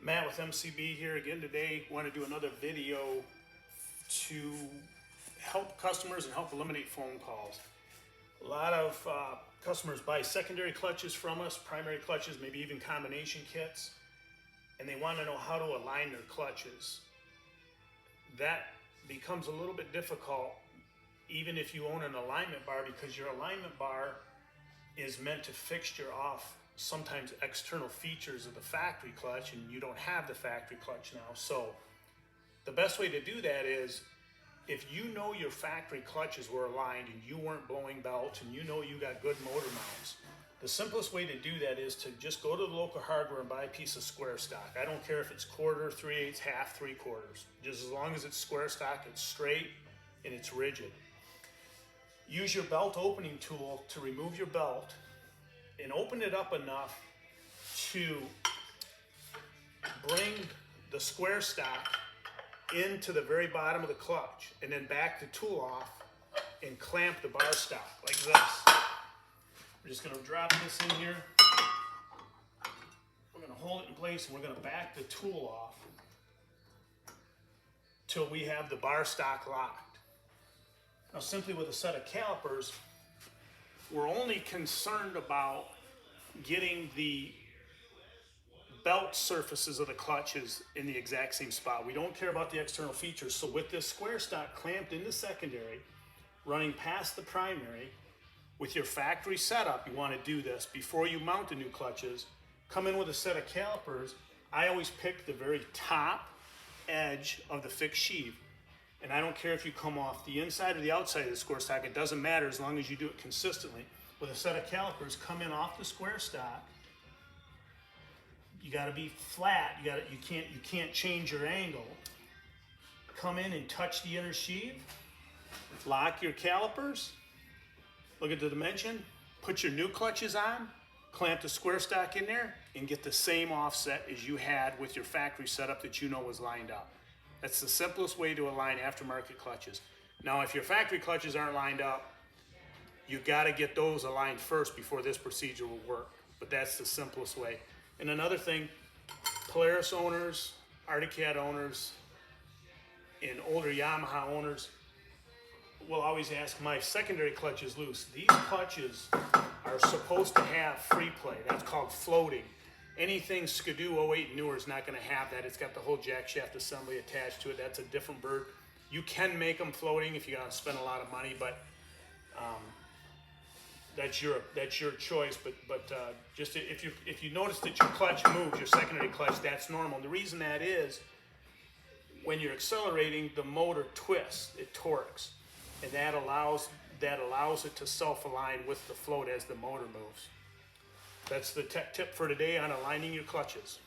Matt with MCB here again today. Want to do another video to help customers and help eliminate phone calls. A lot of customers buy secondary clutches from us, primary clutches, maybe even combination kits, and they want to know how to align their clutches. That becomes a little bit difficult even if you own an alignment bar, because your alignment bar is meant to fixture off sometimes external features of the factory clutch, and you don't have the factory clutch now. So the best way to do that is, if you know your factory clutches were aligned and you weren't blowing belts and you know you got good motor mounts, the simplest way to do that is to just go to the local hardware and buy a piece of square stock. I don't care if it's quarter, 3/8, half, 3/4. Just as long as it's square stock, it's straight and it's rigid. Use your belt opening tool to remove your belt and open it up enough to bring the square stock into the very bottom of the clutch, and then back the tool off and clamp the bar stock like this. We're just going to drop this in here. We're going to hold it in place, and we're going to back the tool off till we have the bar stock locked. Now, simply with a set of calipers, we're only concerned about getting the belt surfaces of the clutches in the exact same spot. We don't care about the external features. So with this square stock clamped into secondary, running past the primary, with your factory setup, you want to do this before you mount the new clutches. Come in with a set of calipers. I always pick the very top edge of the fixed sheave. And I don't care if you come off the inside or the outside of the square stock, it doesn't matter as long as you do it consistently. With a set of calipers, come in off the square stock. You got to be flat. You can't change your angle. Come in and touch the inner sheave. Lock your calipers. Look at the dimension. Put your new clutches on. Clamp the square stock in there and get the same offset as you had with your factory setup that you know was lined up. That's the simplest way to align aftermarket clutches. Now, if your factory clutches aren't lined up, you got to get those aligned first before this procedure will work. But that's the simplest way. And another thing, Polaris owners, Arctic Cat owners, and older Yamaha owners will always ask, my secondary clutch is loose. These clutches are supposed to have free play. That's called floating. Anything Skidoo 08 and newer is not going to have that. It's got the whole jack shaft assembly attached to it. That's a different bird. You can make them floating if you got to spend a lot of money, but that's your choice. But just if you notice that your clutch moves, your secondary clutch, that's normal. And the reason that is, when you're accelerating, the motor twists, it torques, and that allows it to self-align with the float as the motor moves. That's the tech tip for today on aligning your clutches.